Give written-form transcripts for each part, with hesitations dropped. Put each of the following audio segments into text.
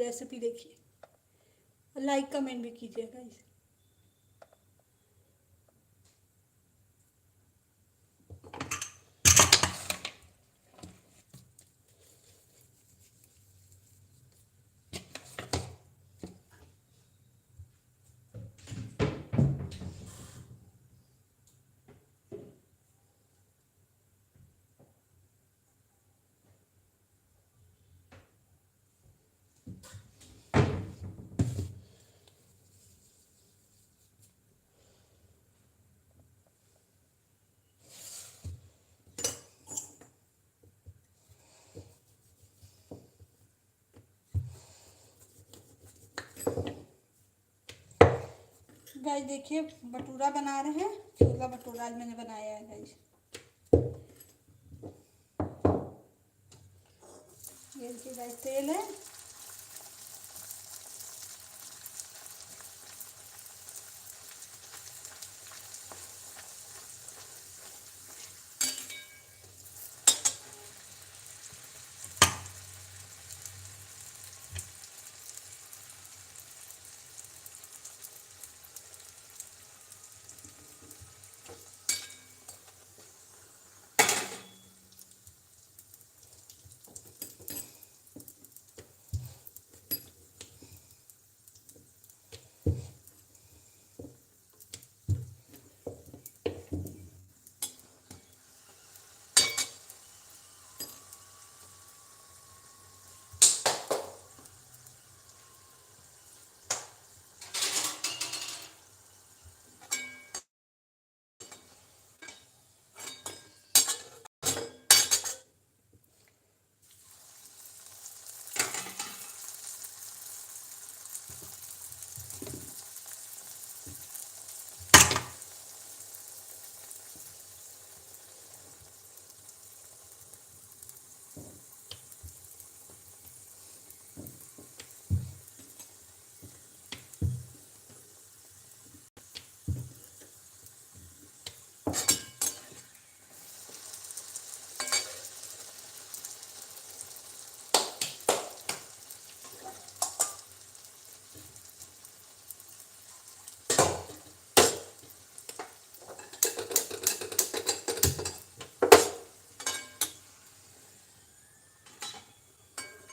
Recipe देखिए और like comment भी कीजिएगा इसे। गाइस देखिए भटूरा बना रहे हैं, छोला भटूरा आज मैंने बनाया है गाइस। ये देखिए गाइस तेल है,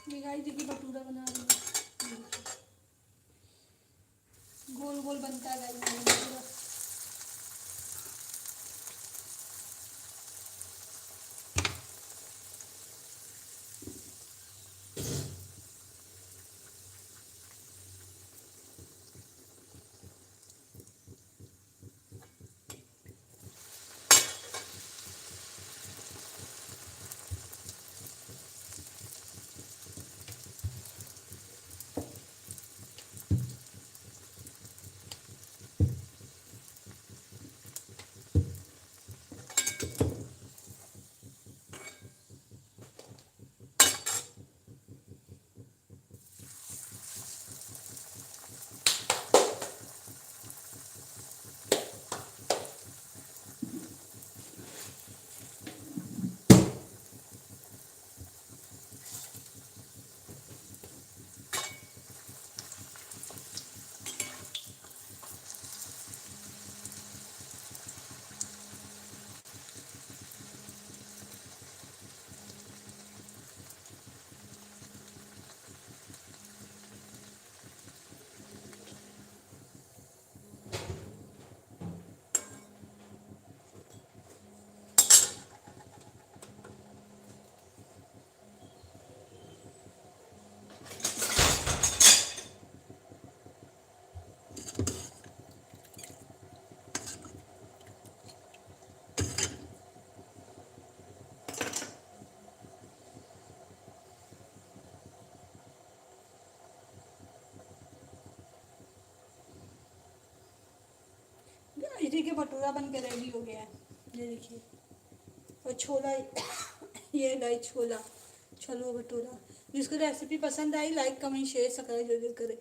ये गाइस देखिए भटूरा बना रही हूँ, गोल गोल बनता है गाइस भटूरा। ये देखिए भटूरा बन के रेडी हो गया है, ये देखिए। और छोला ये गाइस छोला, छोलो भटूरा। जिसको रेसिपी पसंद I like comment share subscribe जरूर करें।